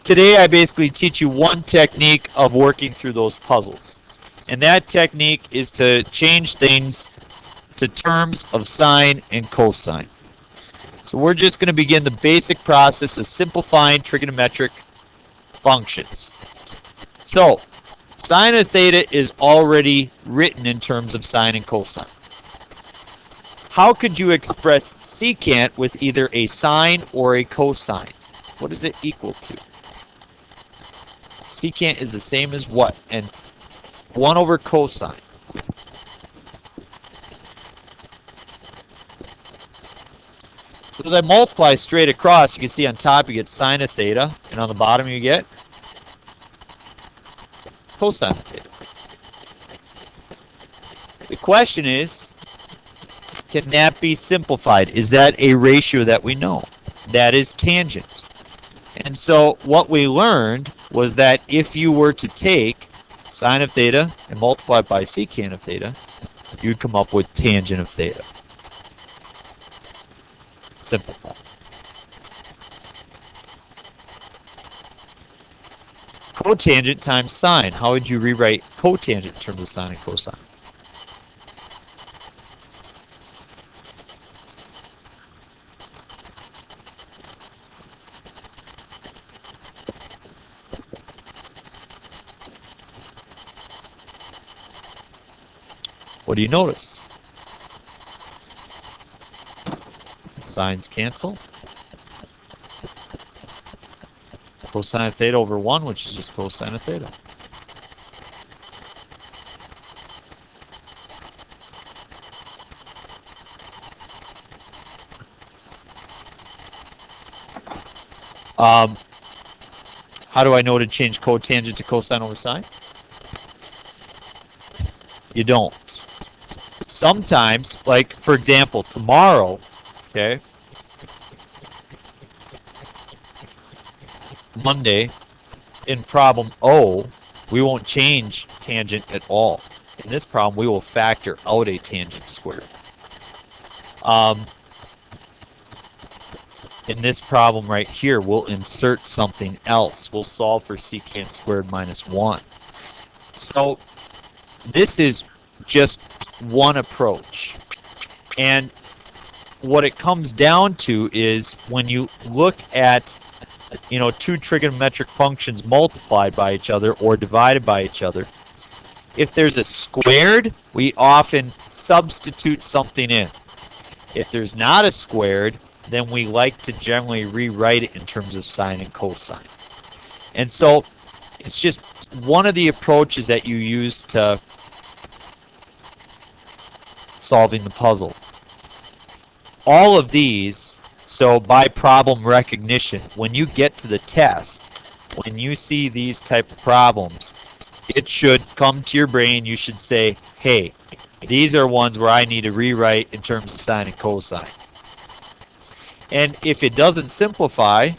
today I basically teach you one technique of working through those puzzles. And that technique is to change things to terms of sine and cosine. So we're just going to begin the basic process of simplifying trigonometric functions. So sine of theta is already written in terms of sine and cosine. How could you express secant with either a sine or a cosine? What is it equal to? Secant is the same as what? And 1 over cosine. So as I multiply straight across, you can see on top you get sine of theta, and on the bottom you get cosine of theta. The question is, can that be simplified? Is that a ratio that we know? That is tangent. And so what we learned was that if you were to take sine of theta and multiply it by secant of theta, you'd come up with tangent of theta. Simplify. Cotangent times sine. How would you rewrite cotangent in terms of sine and cosine? What do you notice? Sines cancel. Cosine of theta over 1, which is just cosine of theta. How do I know to change cotangent to cosine over sine? You don't. Sometimes, like for example, tomorrow, okay, Monday, in problem O, we won't change tangent at all. In this problem, we will factor out a tangent squared. In this problem right here, we'll insert something else. We'll solve for secant squared minus 1. So this is just one approach. And what it comes down to is when you look at two trigonometric functions multiplied by each other or divided by each other, if there's a squared, we often substitute something in. If there's not a squared, then we like to generally rewrite it in terms of sine and cosine. And so it's just one of the approaches that you use to solving the puzzle. All of these, so by problem recognition, when you get to the test, when you see these type of problems, it should come to your brain. You should say, hey, these are ones where I need to rewrite in terms of sine and cosine. And if it doesn't simplify,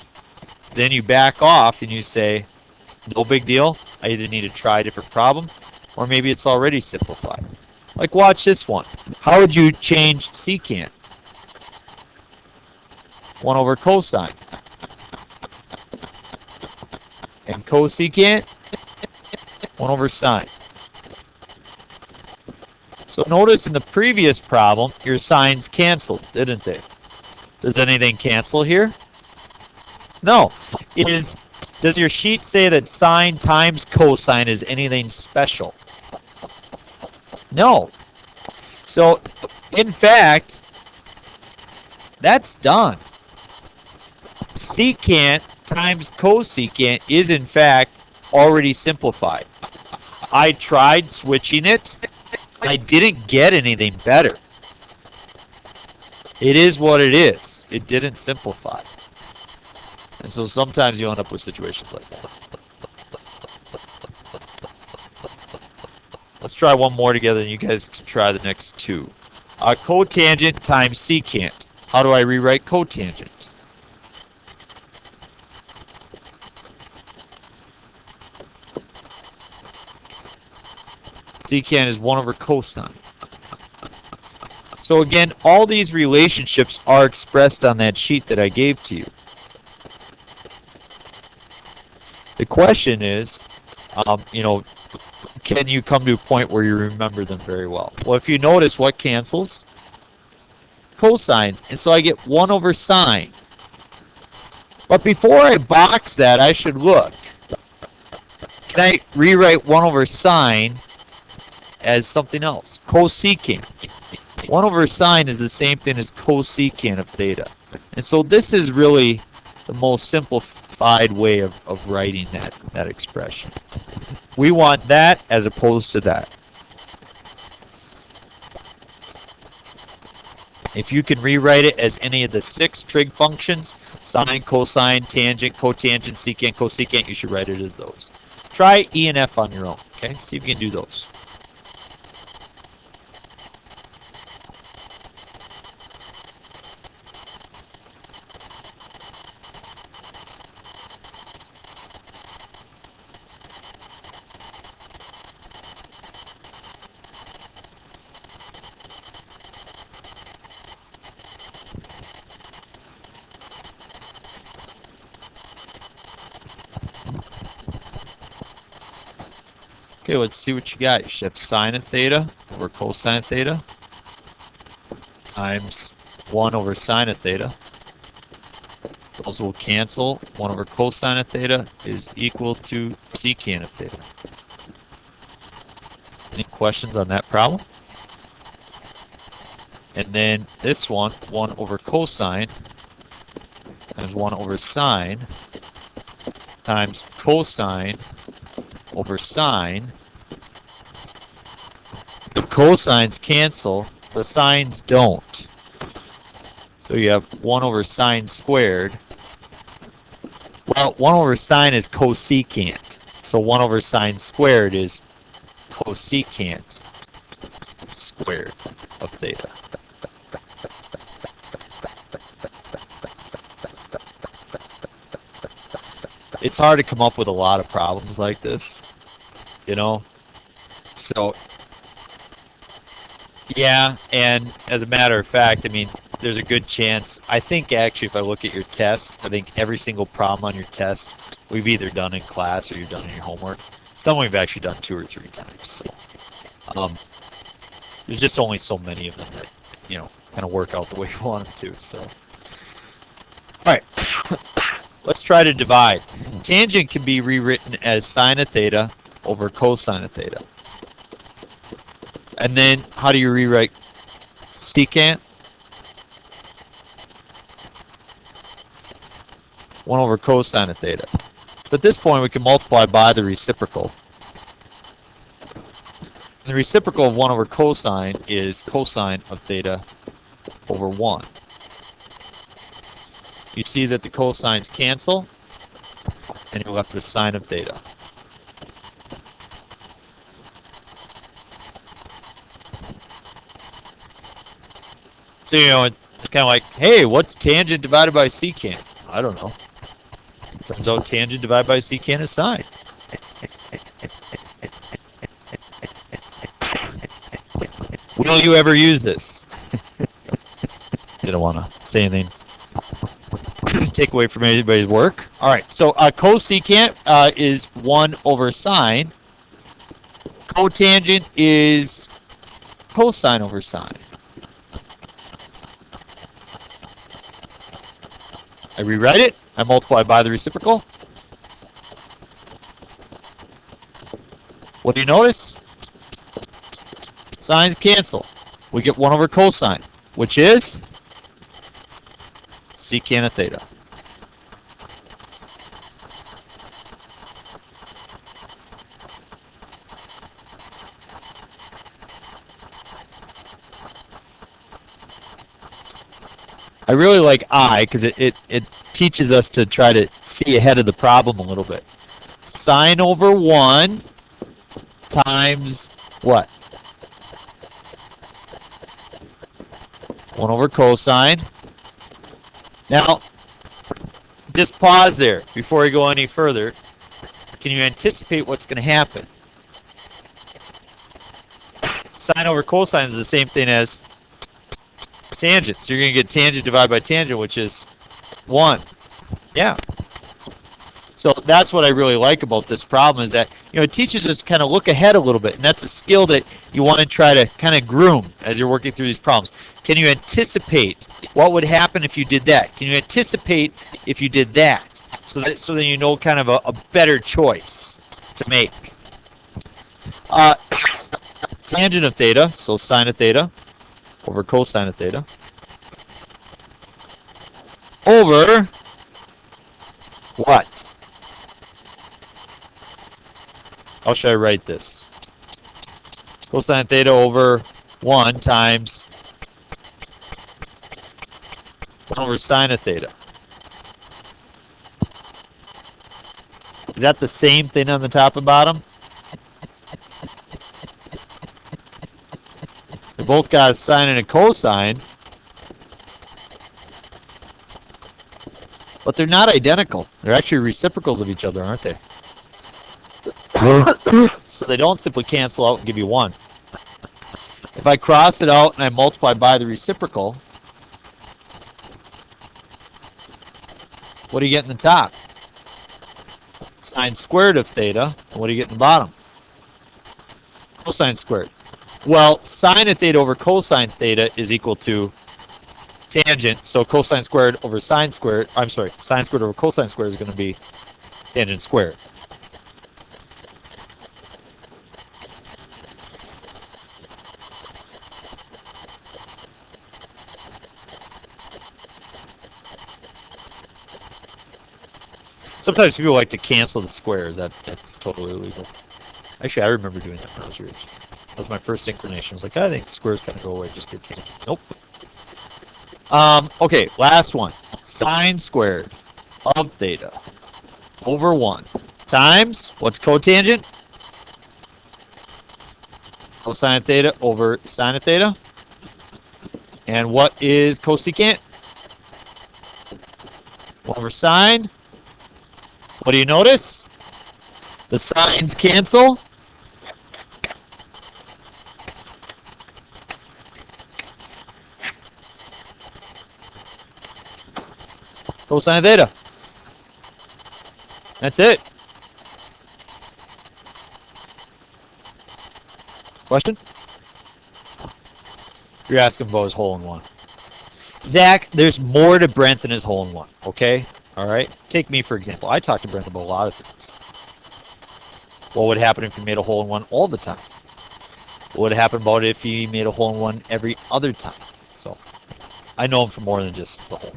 then you back off and you say, no big deal. I either need to try a different problem, or maybe it's already simplified. Like watch this one. How would you change secant? 1 over cosine. And cosecant? 1 over sine. So notice in the previous problem, your sines canceled, didn't they? Does anything cancel here? No. Does your sheet say that sine times cosine is anything special? No. So, in fact, that's done. Secant times cosecant is, in fact, already simplified. I tried switching it. I didn't get anything better. It is what it is. It didn't simplify. And so sometimes you end up with situations like that. Let's try one more together, and you guys can try the next two. Cotangent times secant. How do I rewrite cotangent? Secant is 1 over cosine. So again, all these relationships are expressed on that sheet that I gave to you. The question is, can you come to a point where you remember them very well? Well, if you notice, what cancels? Cosines. And so I get 1 over sine. But before I box that, I should look. Can I rewrite 1 over sine as something else? Cosecant. 1 over sine is the same thing as cosecant of theta. And so this is really the most simplified way of writing that expression. We want that as opposed to that. If you can rewrite it as any of the 6 trig functions, sine, cosine, tangent, cotangent, secant, cosecant, you should write it as those. Try E and F on your own, okay? See if you can do those. Okay, let's see what you got. You should have sine of theta over cosine of theta times 1 over sine of theta. Those will cancel. 1 over cosine of theta is equal to secant of theta. Any questions on that problem? And then this one, 1 over cosine times 1 over sine times cosine over sine. The cosines cancel, the sines don't. So you have 1 over sine squared. Well, 1 over sine is cosecant. So 1 over sine squared is cosecant squared of theta. It's hard to come up with a lot of problems like this, So, yeah, and as a matter of fact, I mean, there's a good chance. I think actually, if I look at your test, I think every single problem on your test we've either done in class or you've done in your homework. Some we've actually done 2 or 3 times. So, there's just only so many of them that kind of work out the way you want them to. So, all right. Let's try to divide. Tangent can be rewritten as sine of theta over cosine of theta. And then, how do you rewrite secant? 1 over cosine of theta. So at this point, we can multiply by the reciprocal. And the reciprocal of 1 over cosine is cosine of theta over 1. You see that the cosines cancel, and you're left with sine of theta. So, it's kind of like, hey, what's tangent divided by secant? I don't know. Turns out tangent divided by secant is sine. Will you ever use this? Didn't want to say anything. Take away from anybody's work. All right, so cosecant is 1 over sine. Cotangent is cosine over sine. I rewrite it. I multiply by the reciprocal. What do you notice? Sines cancel. We get 1 over cosine, which is secant of theta. I really like I because it teaches us to try to see ahead of the problem a little bit. Sine over 1 times what? 1 over cosine. Now, just pause there before we go any further. Can you anticipate what's going to happen? Sine over cosine is the same thing as tangent. So you're going to get tangent divided by tangent, which is 1. Yeah. So So that's what I really like about this problem, is that, you know, it teaches us to kind of look ahead a little bit, and that's a skill that you want to try to kind of groom as you're working through these problems. Can you anticipate what would happen if you did that? Can you anticipate if you did that? So then you know kind of a better choice to make. Tangent of theta, so sine of theta over cosine of theta, over what? How should I write this? Cosine of theta over 1 times 1 over sine of theta. Is that the same thing on the top and bottom? They both got a sine and a cosine, but they're not identical. They're actually reciprocals of each other, aren't they? So they don't simply cancel out and give you 1. If I cross it out and I multiply by the reciprocal, what do you get in the top? Sine squared of theta. And what do you get in the bottom? Cosine squared. Well, sine of theta over cosine theta is equal to tangent. So cosine squared over sine squared. I'm sorry, sine squared over cosine squared is going to be tangent squared. Sometimes people like to cancel the squares. That's totally illegal. Actually, I remember doing that when I was your age. That was my first inclination. I was like, I think squares kind of go away. Just get tangents. Nope. Okay, last one. Sine squared of theta over 1 times, what's cotangent? Cosine of theta over sine of theta. And what is cosecant? 1 over sine. What do you notice? The sines cancel. Cosine of theta. That's it. Question? You're asking about his hole in one. Zach, there's more to Brent than his hole in one, okay? All right? Take me, for example. I talk to Brent about a lot of things. What would happen if he made a hole in one all the time? What would happen about it if he made a hole in one every other time? So, I know him for more than just the hole.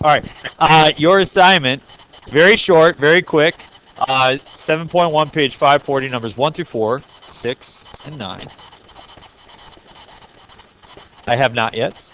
All right. Your assignment, very short, very quick. 7.1, page 540, numbers 1 through 4, 6, and 9. I have not yet.